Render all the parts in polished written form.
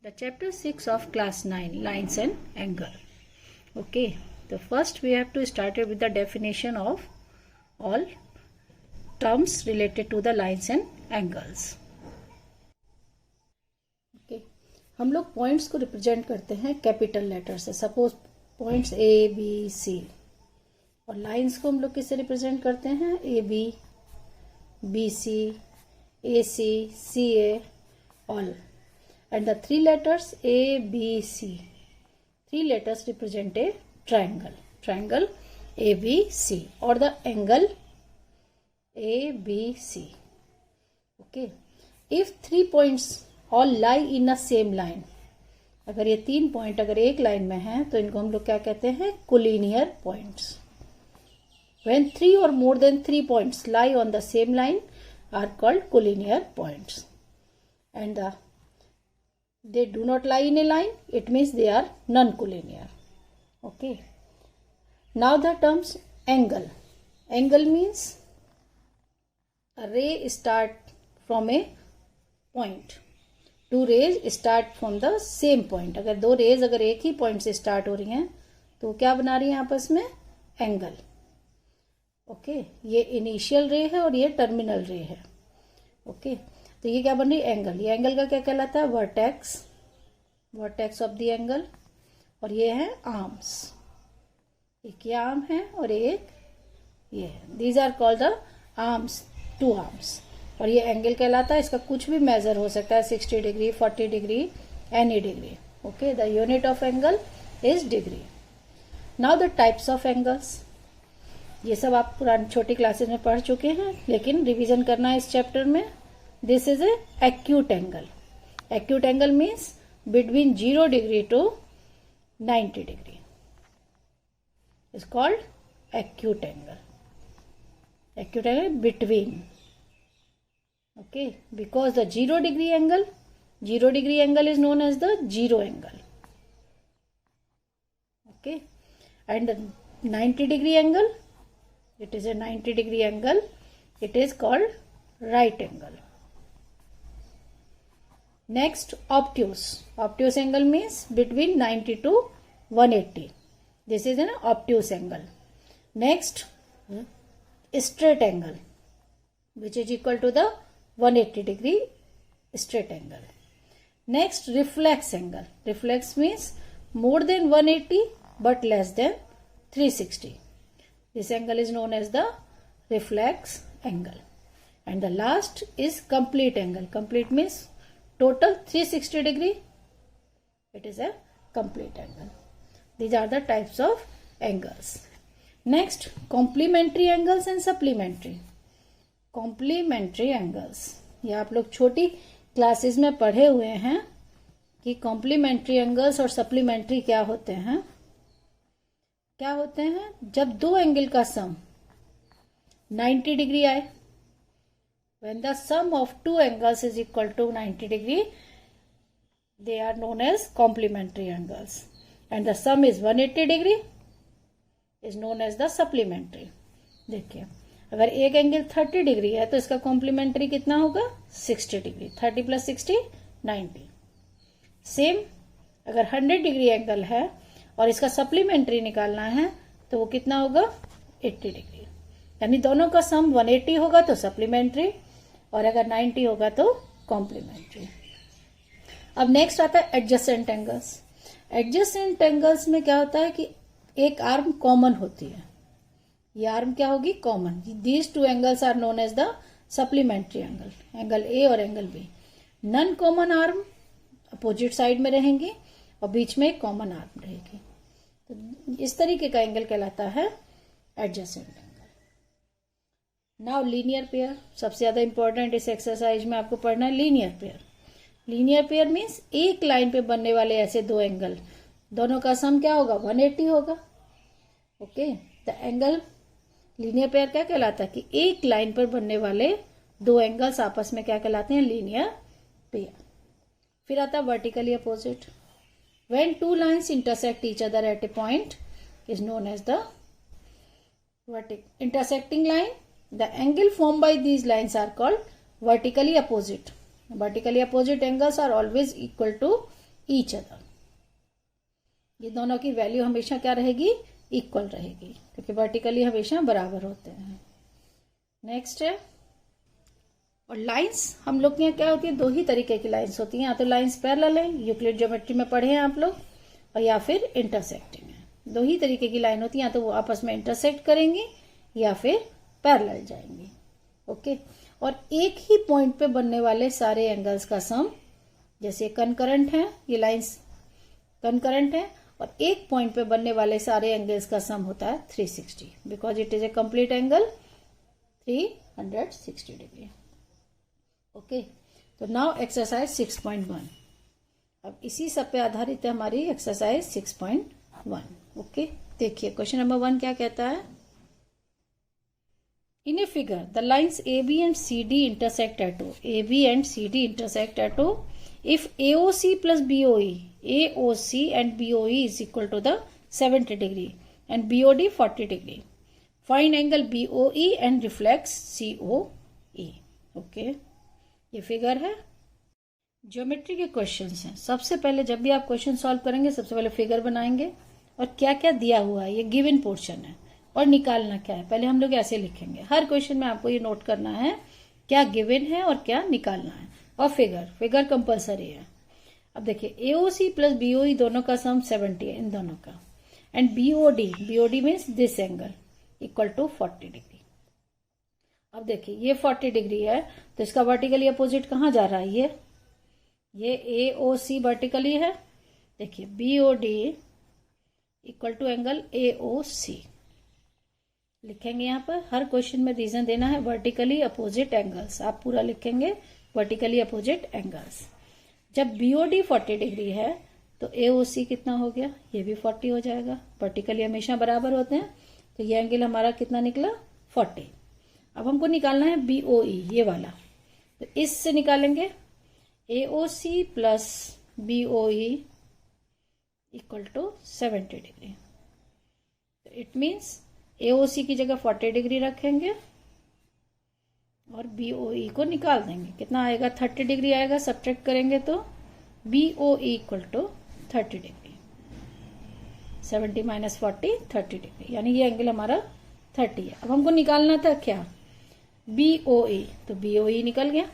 The chapter 6 of class 9, lines and angle. Okay, the first we have to start with the definition of all terms related to the lines and angles. Okay, हम लोग points को represent करते हैं capital letter से. Suppose points A B C, और lines को हम लोग किससे रिप्रेजेंट करते हैं? A B C, A C A, all. And the three letters A, B, C. Three letters represent a triangle. Triangle A, B, C. Or the angle A, B, C. Okay. If 3 points all lie in a same line. अगर ये 3 point अगर एक line में हैं तो इनको हम लोग क्या कहते हैं? Collinear points. When 3 or more than 3 points lie on the same line are called collinear points. And they do not lie in a line, it means they are non-collinear. Okay. Now the terms angle. Angle means a ray start from a point. Two rays start from the same point. अगर दो raise अगर एक ही point से start हो रही हैं तो क्या बना रही हैं आपस में? एंगल. ओके, ये इनिशियल रे है और ये टर्मिनल रे है. ओके, तो ये क्या बन रही है? एंगल. ये एंगल का क्या कहलाता है? Vertex. Vertex of the angle. और ये है आर्म्स. एक ये आर्म है और एक ये है. These are called the arms, two arms. और ये एंगल कहलाता है. इसका कुछ भी मेजर हो सकता है, 60 degree, 40 degree, any degree. Okay, the unit of angle is degree. Now the types of angles. ये सब आप पुरानी छोटी क्लासेस में पढ़ चुके हैं, लेकिन रिवीजन करना है इस चैप्टर में. This is a acute angle. Acute angle means between 0 degree to 90 degree. It's called acute angle. Acute angle between. Okay, because the 0 degree angle is known as the zero angle. Okay, and the 90 degree angle, it is a 90 degree angle. It is called right angle. Next, obtuse. Obtuse angle means between 90 to 180. This is an obtuse angle. Next, straight angle, which is equal to the 180 degree straight angle. Next, reflex angle. Reflex means more than 180 but less than 360. This angle is known as the reflex angle. And the last is complete angle. Complete means total 360 degree. It is a complete angle. These are the types of angles. Next, complementary angles and supplementary. Complementary angles, ये आप लोग छोटी classes में पढ़े हुए हैं कि complementary angles और supplementary क्या होते हैं. क्या होते हैं? जब दो एंगल का सम 90 डिग्री आए. When the sum of two angles is equal to 90 degree, they are known as complementary angles. And the sum is 180 degree, is known as the supplementary. देखिए, अगर एक एंगल 30 डिग्री है तो इसका कॉम्प्लीमेंट्री कितना होगा? 60 डिग्री. 30 प्लस 60 90. सेम अगर 100 degree angle है और इसका सप्लीमेंट्री निकालना है तो वो कितना होगा? 80 डिग्री. यानी दोनों का सम 180 होगा तो सप्लीमेंट्री, और अगर 90 होगा तो कॉम्प्लीमेंट्री. अब नेक्स्ट आता है एडजेसेंट एंगल्स. एडजेसेंट एंगल्स में क्या होता है कि एक आर्म कॉमन होती है. ये आर्म क्या होगी? Common. These two angles are known as the supplementary angle. Angle A और angle B. Non common arm opposite side में रहेंगी और बीच में एक कॉमन आर्म रहेगी. तो इस तरीके का एंगल कहलाता है adjacent angle. Now linear pair. सबसे ज्यादा इंपॉर्टेंट इस एक्सरसाइज में आपको पढ़ना है linear pair. Linear pair means एक लाइन पे बनने वाले ऐसे दो एंगल, दोनों का सम क्या होगा? 180 होगा. Okay, the angle linear pair क्या कहलाता है कि एक लाइन पर बनने वाले दो एंगल्स आपस में क्या कहलाते हैं? Linear pair. फिर आता है vertically opposite. When two lines intersect each other at a point is known as the intersecting line. The angle formed by these lines are called vertically opposite. Vertically opposite angles are always equal to each other. ये दोनों की value हमेशा क्या रहेगी, equal रहेगी, क्योंकि vertically हमेशा बराबर होते हैं। नेक्स्ट है, और लाइंस हम लोग के यहाँ क्या होती है, दो ही तरीके की लाइंस होती हैं, या तो लाइंस पैरेलल है, यूक्लिड ज्योमेट्री में पढ़े हैं आप लोग, और या फिर इंटरसेक्टिंग है। दो ही तरीके की लाइन होती है, या तो वो आपस में इंटरसेक्ट करेंगी या फिर पैरेलल जाएंगी। ओके, और एक ही पॉइंट पे बनने वाले सारे एंगल्स का सम, जैसे कंकरेंट है, ये लाइंस कंकरेंट है, और एक पॉइंट पे बनने वाले सारे एंगल्स का सम होता है 360, because it is a complete angle 360 degree. Okay, तो नाउ एक्सरसाइज 6.1। अब इसी सब पे आधारित है हमारी एक्सरसाइज 6.1। ओके, देखिए क्वेश्चन नंबर 1 क्या कहता है। In a figure, the lines AB and CD intersect at O. AB and CD intersect at O. If AOC plus BOE, AOC and BOE is equal to the 70 degree and BOD 40 degree. Find angle BOE and reflex COE. Okay, ये figure है, geometry के questions हैं। सबसे पहले जब भी आप question solve करेंगे, सबसे पहले फिगर बनाएंगे और क्या क्या दिया हुआ है, ये गिवन पोर्शन है, और निकालना क्या है, पहले हम लोग ऐसे लिखेंगे। हर क्वेश्चन में आपको ये नोट करना है क्या गिवन है और क्या निकालना है, और फिगर कंपलसरी है। अब देखिए एओसी प्लस बीओई दोनों का सम 70 है, इन दोनों का, and BOD means this angle equal to 40 degree. अब देखिए ये 40 डिग्री है, तो इसका वर्टिकली अपोजिट कहाँ जा रहा है, ये एओसी वर्टिकली है। देखिए BOD equal to angle AOC लिखेंगे। यहाँ पर हर क्वेश्चन में रीजन देना है वर्टिकली अपोजिट एंगल्स, आप पूरा लिखेंगे वर्टिकली अपोजिट एंगल्स। जब बीओडी 40 डिग्री है तो एओसी कितना हो गया, ये भी 40 हो जाएगा, वर्टिकली हमेशा बराबर होते हैं, तो ये एंगल हमारा कितना निकला 40। अब हमको निकालना है बीओई, ये वाला, तो इससे निकालेंगे AOC plus BOE equal to 70 degree. तो इट मीन्स एओसी की जगह 40 डिग्री रखेंगे और बीओई को निकाल देंगे, कितना आएगा 30 डिग्री आएगा, सब्ट्रैक्ट करेंगे तो BOE equal to 30 degree, 70 minus 40 30 degree, यानी ये एंगल हमारा 30 है। अब हमको निकालना था क्या बीओई, तो बीओई निकल गया।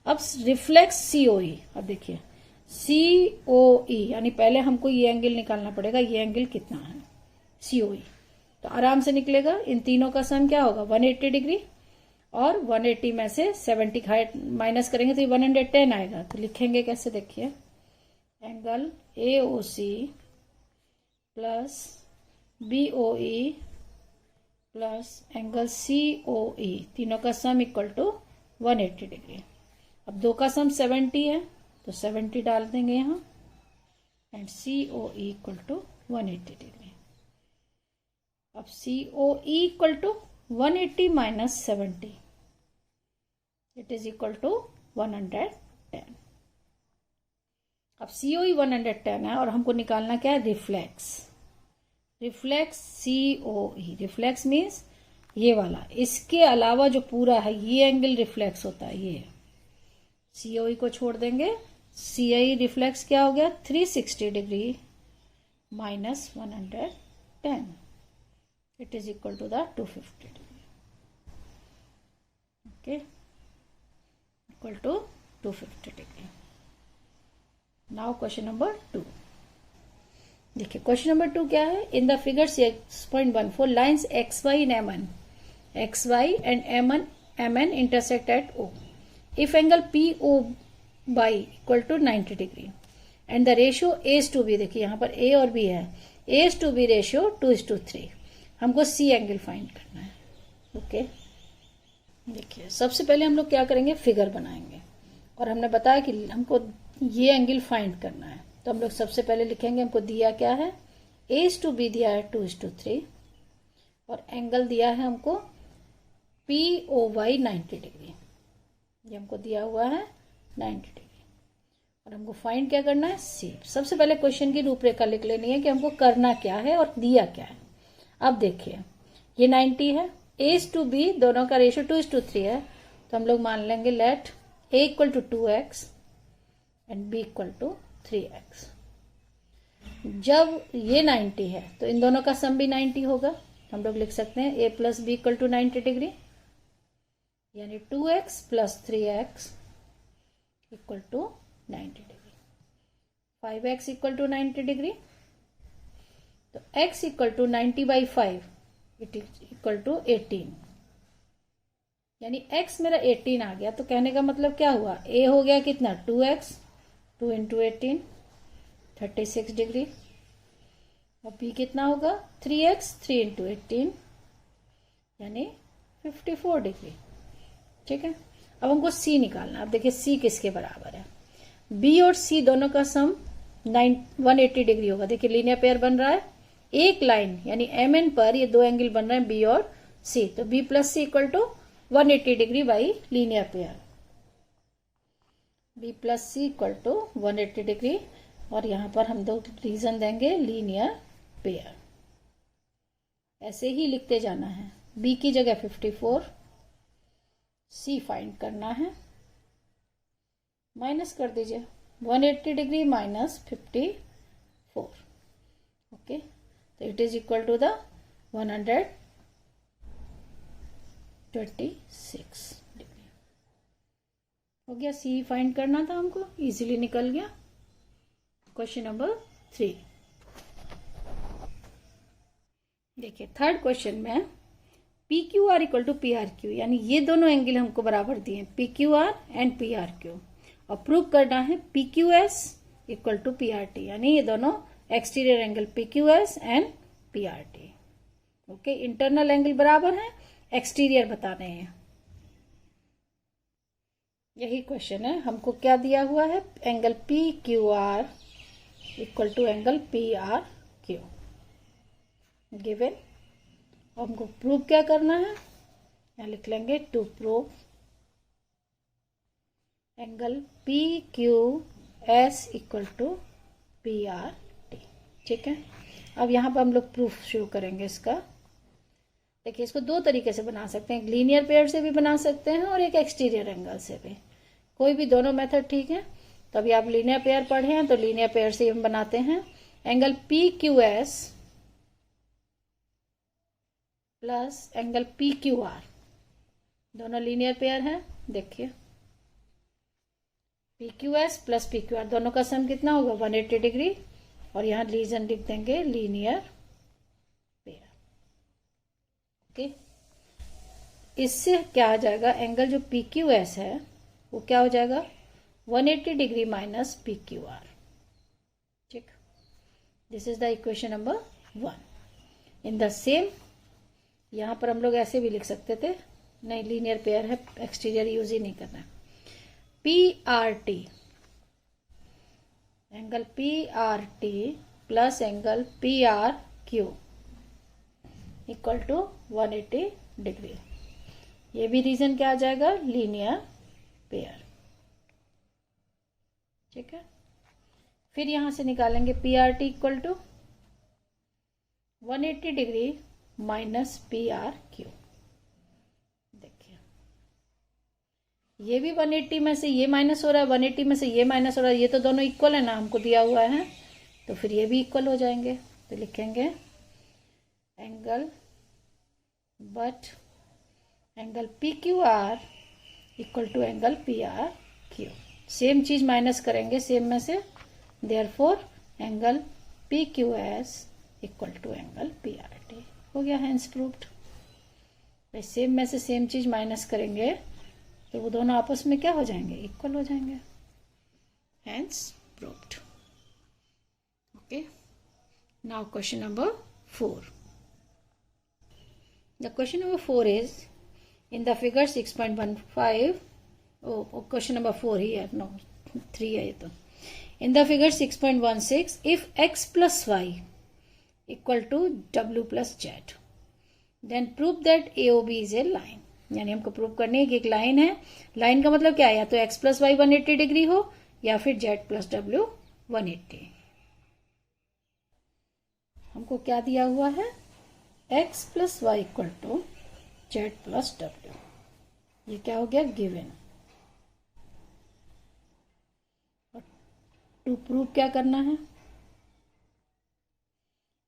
अब रिफ्लेक्स सीओई, अब देखिए सीओई, यानी पहले हमको ये एंगल निकालना पड़ेगा, ये एंगल कितना है सीओई, तो आराम से निकलेगा। इन तीनों का सम क्या होगा 180 डिग्री, और 180 में से 70 माइनस करेंगे तो ये 110 आएगा। तो लिखेंगे कैसे, देखिए angle AOC plus BOE plus angle COE, तीनों का सम इक्वल टू 180 डिग्री। अब दो का सम 70 है तो 70 डाल देंगे यहाँ, and COE equal to 180 degree. अब COE equal to 180 minus 70, it is equal to 110। अब सीओई 110 है, और हमको निकालना क्या है रिफ्लेक्स सीओई। रिफ्लेक्स मीन्स ये वाला, इसके अलावा जो पूरा है ये एंगल रिफ्लेक्स होता है, ये सीओई को छोड़ देंगे। सीआई रिफ्लेक्स क्या हो गया 360 degree minus 110, it is equal to the 250 degree. Okay, equal to 250 degree. Now question number 2, देखिए क्वेश्चन नंबर 2 क्या है। In the figure 6.14 lines XY in MN, XY and MN intersect at O. If angle PO by equal to 90 degree and the ratio A:B, देखिए यहाँ पर A और B है, A:B ratio 2:3, हमको C angle find करना है। Okay, देखिए सबसे पहले हम लोग क्या करेंगे, फिगर बनाएंगे, और हमने बताया कि हमको ये एंगल फाइंड करना है। तो हम लोग सबसे पहले लिखेंगे, हमको दिया क्या है A:B दिया है 2:3, और एंगल दिया है हमको POY 90 डिग्री, ये हमको दिया हुआ है 90 डिग्री, और हमको फाइंड क्या करना है C। सबसे पहले क्वेश्चन की रूपरेखा लिख लेनी है कि हमको करना क्या है और दिया क्या है। अब देखिए ये 90 है, A:B दोनों का रेशियो 2:3 है, तो हम लोग मान लेंगे let A equal to 2x and B equal to 3x। जब ये 90 है तो इन दोनों का सम भी 90 होगा। हम लोग लिख सकते हैं a plus B equal to 90 degree, यानी 2x plus 3x equal to 90 degree. 5x equal to 90 degree, तो x equal to 90/5 it is equal to 18, यानी x मेरा 18 आ गया। तो कहने का मतलब क्या हुआ, a हो गया कितना 2x, 2 इंटू 18 36 डिग्री, और b कितना होगा 3x, 3 इंटू 18 यानी 54 डिग्री। ठीक है, अब हमको c निकालना। अब देखिए c किसके बराबर है, b और c दोनों का सम 180 डिग्री होगा। देखिए लीनियर पेयर बन रहा है, एक लाइन यानी mn पर ये दो एंगल बन रहे हैं b और c, तो b plus c equal to 180 degree by linear pair. b plus C equal to 180 degree, और यहां पर हम दो रीजन देंगे लीनियर पेयर। ऐसे ही लिखते जाना है, b की जगह 54, c फाइंड करना है, माइनस कर दीजिए 180 डिग्री माइनस 54, ओके, तो it is equal to the 126 degree हो गया। सी फाइंड करना था हमको, इजीली निकल गया। क्वेश्चन नंबर 3 देखिए, थर्ड क्वेश्चन में P Q R equal to P R Q, यानी ये दोनों एंगल हमको बराबर दिए, P Q R and P R Q, और प्रूव करना है P Q S equal to P R T, यानी ये दोनों exterior angle P Q S and P R T. Okay, internal angle बराबर है, एक्सटीरियर बताने हैं, यही क्वेश्चन है। हमको क्या दिया हुआ है, angle P Q R equal to angle P R Q given. हमको प्रूव क्या करना है, यहाँ लिख लेंगे to prove angle P Q S equal to P R T. ठीक है, अब यहाँ पर हम लोग प्रूफ शुरू करेंगे इसका। देखिए, इसको दो तरीके से बना सकते हैं, एक लीनियर पेयर से भी बना सकते हैं और एक एक्सटीरियर एंगल से भी, कोई भी दोनों मेथड ठीक है। तो अभी आप लीनियर पेयर पढ़े हैं तो लीनियर पेयर से हम बनाते हैं। Angle P Q S plus angle P Q are, दोनों लीनियर पेयर है। देखिए P Q S plus P Q are, दोनों का सम कितना होगा 180 डिग्री, और यहाँ रीजन लिख देंगे लीनियर पेयर। ओके, इससे क्या आ जाएगा, एंगल जो पी क्यू एस है वो क्या हो जाएगा 180 degree minus P Q R. ठीक, this is the equation number 1। In the same, यहां पर हम लोग ऐसे भी लिख सकते थे, नहीं लीनियर पेयर है, एक्सटीरियर यूज ही नहीं करना है। P R T, angle P R T plus angle P R Q equal to 180 degree, ये भी रीजन क्या आ जाएगा लीनियर पेयर। ठीक है, फिर यहां से निकालेंगे P R T equal to 180 degree minus P R Q. देखिए, ये भी 180 में से ये माइनस हो रहा है, 180 में से ये माइनस हो रहा है, ये तो दोनों इक्वल है ना, हमको दिया हुआ है, तो फिर ये भी इक्वल हो जाएंगे। तो लिखेंगे angle but angle P Q R equal to angle P R Q, same चीज माइनस करेंगे सेम में से, therefore angle P Q S equal to angle P R T हो गया, हैंस प्रूव्ड। सेम में से सेम चीज माइनस करेंगे तो वो दोनों आपस में क्या हो जाएंगे, इक्वल हो जाएंगे, hence proved. Okay, now question number 4। The question number 4 is in the figure 6.15, question number 4 here, no 3 है ये तो। in the figure 6.16 if x plus y equal to w plus z then prove that AOB is a line, यानी हमको prove करनी है कि एक line है। लाइन का मतलब क्या है, या तो x प्लस वाई 180 डिग्री हो या फिर z प्लस w 180। हमको क्या दिया हुआ है, x plus Y equal to z plus w, ये क्या हो गया गिवन। टू प्रूव क्या करना है?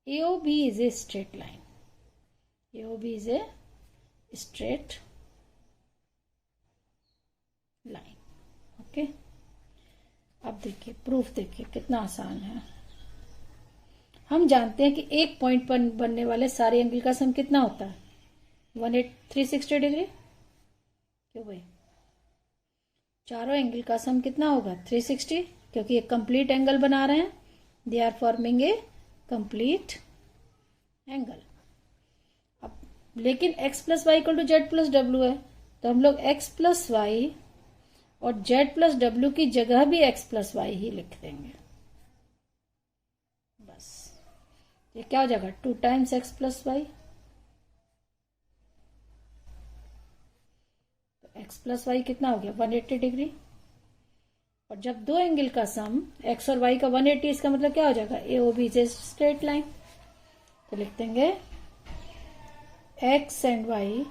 AOB is a straight line. AOB is a straight line. Okay, अब देखिए प्रूफ, देखिए कितना आसान है। हम जानते हैं कि एक पॉइंट पर बनने वाले सारे एंगल का सम कितना होता है? 360 डिग्री। क्यों भाई? चारों एंगल का सम कितना होगा? 360, क्योंकि एक कंप्लीट एंगल बना रहे हैं। They are forming a complete angle. अब लेकिन x plus Y equal to Z plus W है, तो हम लोग x प्लस वाई और z प्लस डब्ल्यू की जगह भी x प्लस वाई ही लिख देंगे। बस ये क्या हो जाएगा? 2 टाइम्स x प्लस वाई। तो x प्लस वाई कितना हो गया? 180 डिग्री। और जब दो एंगल का सम x और y का 180, इसका मतलब क्या हो जाएगा? AOB is a straight line. तो लिख देंगे x and y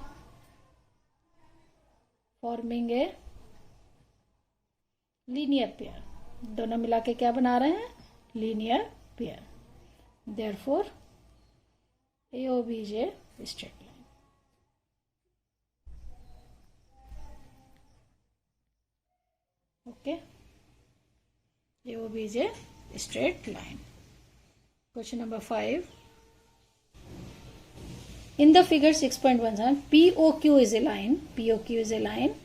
forming a linear pair. दोनों मिला के क्या बना रहे हैं? Linear pair. Therefore AOB is a straight line. Okay, AOB is a straight line. Question number 5. In the figure 6.17, POQ is a line. POQ is a line.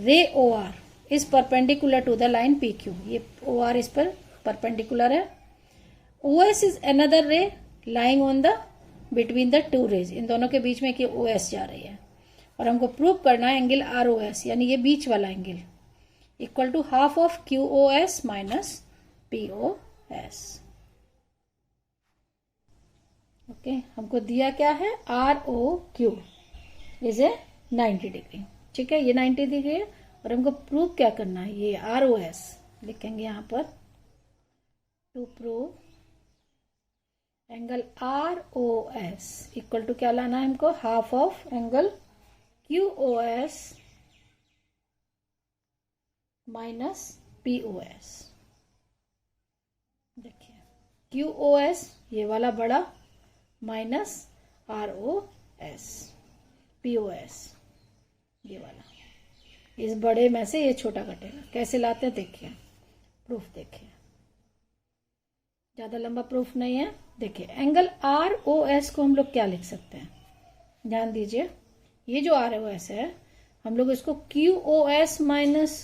Ray OR is perpendicular to the line PQ. ये OR इस पर perpendicular है. OS is another ray lying on the between the two rays. इन दोनों के बीच में कि OS जा रही है और हमको प्रूव करना है एंगल ROS, यानी ये बीच वाला angle equal to half of QOS minus POS। Okay, हमको दिया क्या है? ROQ is a 90 degree. ठीक है, ये 90 डिग्री है और हमको प्रूव क्या करना है? ये ROS लिखेंगे यहां पर। To prove angle ROS equal to क्या लाना है हमको? Half of angle QOS minus POS। देखिए QOS ये वाला बड़ा माइनस ROS, POS ये वाला। इस बड़े में से ये छोटा कटेगा। कैसे लाते हैं देखिए, प्रूफ देखिए, ज्यादा लंबा प्रूफ नहीं है। देखिए एंगल ROS को हम लोग क्या लिख सकते हैं? ध्यान दीजिए, ये जो ROS है हम लोग इसको QOS माइनस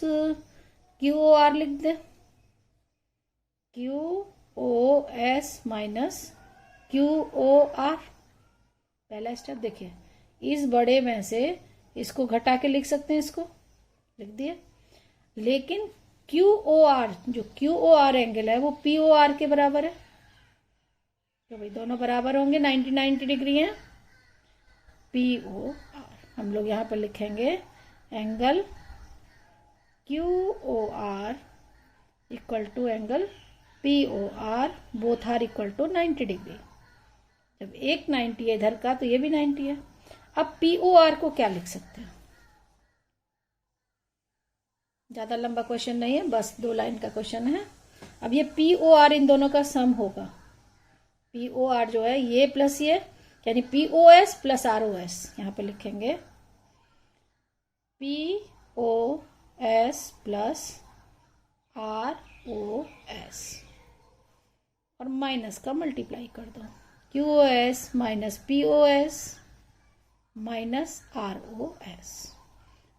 QOR लिख दे। QOS माइनस QOR पहला स्टेप। देखिए इस बड़े में से इसको घटा के लिख सकते हैं, इसको लिख दिए। लेकिन QOR जो QOR एंगल है वो POR के बराबर है, तो भाई दोनों बराबर होंगे, 90 डिग्री है। POR हम लोग यहां पर लिखेंगे angle QOR equal to angle POR, both are equal to 90 degree. जब एक 90 है इधर का तो ये भी 90 है। अब POR को क्या लिख सकते हैं? ज्यादा लंबा क्वेश्चन नहीं है, बस 2 लाइन का क्वेश्चन है। अब ये POR इन दोनों का सम होगा। POR जो है ये प्लस ये, यानी POS प्लस ROS यहां पे लिखेंगे। POS प्लस ROS और माइनस का मल्टीप्लाई कर दो। QOS minus POS minus ROS,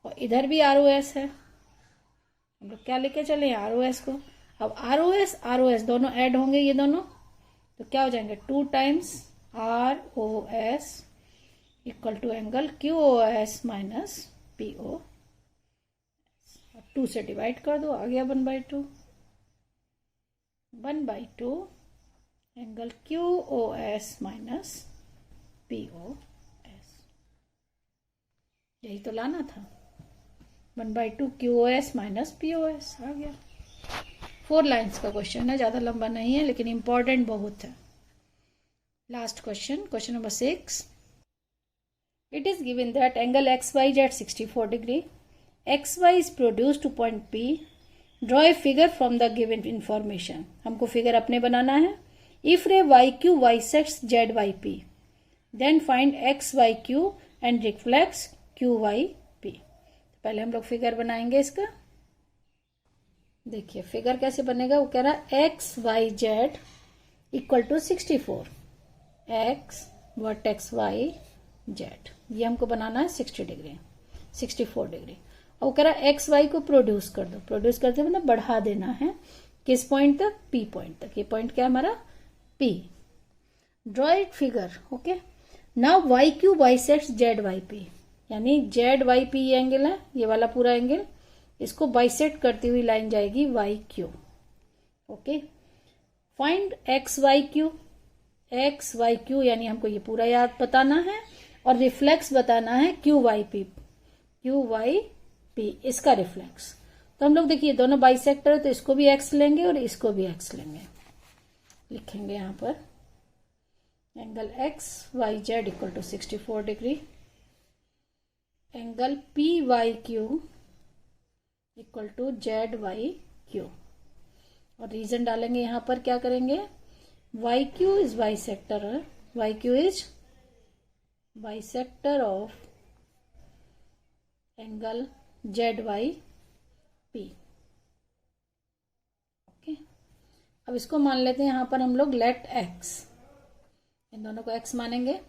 और इधर भी ROS है। हम लोग क्या लेके चले? ROS को। अब ROS दोनों ऐड होंगे, ये दोनों, तो क्या हो जाएंगे? 2 times ROS equal to angle QOS minus POS। 2 से डिवाइड कर दो, आ गया 1/2। 1/2 एंगल QOS माइनस POS, यही तो लाना था। 1/2 QOS माइनस POS आ गया। 4 लाइन्स का क्वेश्चन है, ज्यादा लंबा नहीं है लेकिन इंपॉर्टेंट बहुत है। Last question, question number 6। It is given that angle XYZ 64 degree. XY is produced to point P draw a figure from the given information, हमको फिगर अपने बनाना है। If ray Y Q bisects Z Y P, then find X Y Q and reflex Q Y P. पहले हम लोग figure बनाएंगे इसका। देखिए फिगर कैसे बनेगा, वो कह रहा है X Y Z equal to 64, X vertex Y Z, ये हमको बनाना है 60 डिग्री 64 डिग्री। और वो कह रहा है एक्स वाई को प्रोड्यूस कर दो, प्रोड्यूस करते मतलब बढ़ा देना है किस पॉइंट तक, पी पॉइंट तक। ये पॉइंट क्या है हमारा, P. Draw it figure, okay. Now Y Q bisects Z Y P, यानी जेड वाई पी ये एंगल है, ये वाला पूरा एंगल, इसको बाइसेक्ट करती हुई लाइन जाएगी Y Q, okay. Find X Y Q, X Y Q यानी हमको ये पूरा याद बताना है, और रिफ्लेक्स बताना है Q Y P, Q Y P इसका रिफ्लेक्स। तो हम लोग देखिए दोनों बाइसेक्टर है तो इसको भी एक्स लेंगे और इसको भी एक्स लेंगे, लिखेंगे यहां पर angle X Y Z equal to 64 degree, angle P Y Q equal to Z Y Q. और रीजन डालेंगे यहां पर, क्या करेंगे, Y Q is bisector, Y Q is bisector of angle Z Y P, okay. अब इसको मान लेते हैं यहां पर हम लोग लेट एक्स, इन दोनों को एक्स मानेंगे,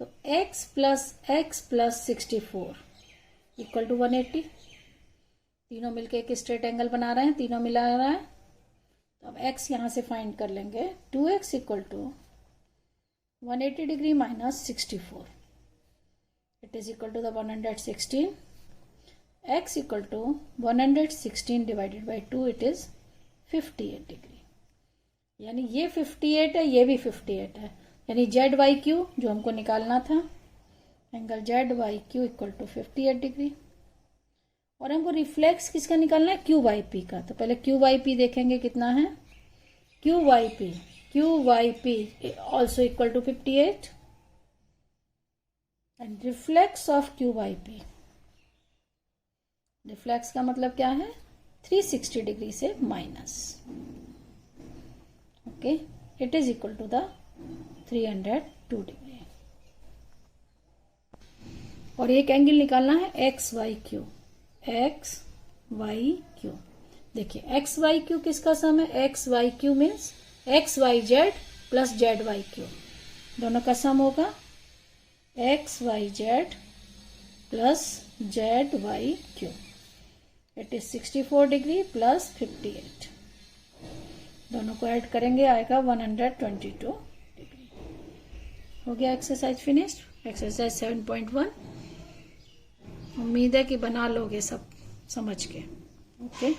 तो एक्स प्लस 64 इक्वल टू 180। तीनों मिलके एक स्ट्रेट एंगल बना रहे हैं, तीनों मिला रहा है, तो अब एक्स यहां से फाइंड कर लेंगे, 2x equal to 180 degree minus 64, it is equal to the 116, x equal to 116 divided by 2, it is 58 degree. यानी ये 58 है, ये भी 58 है, यानी जेड वाई क्यू जो हमको निकालना था, angle Z Y Q equal to 58 degree. और हमको रिफ्लेक्स किसका निकालना है, क्यू वाई पी का। तो पहले क्यू वाई पी देखेंगे कितना है, Q Y P also equal to 58, and reflex of Q Y P, reflex का मतलब क्या है, 360 डिग्री से minus, okay, it is equal to the 302 degree. और एक एंगल निकालना है X Y Q, X Y Q. देखिए एक्स वाई क्यू किसका सम है, X Y Q means X Y Z plus Z Y Q, दोनों का सम होगा X Y Z plus Z Y Q, it is 64 degree plus 58, दोनों को add करेंगे आएगा 122 डिग्री। हो गया एक्सरसाइज फिनिश्ड, एक्सरसाइज 7.1। उम्मीद है कि बना लोगे सब समझ के, ओके।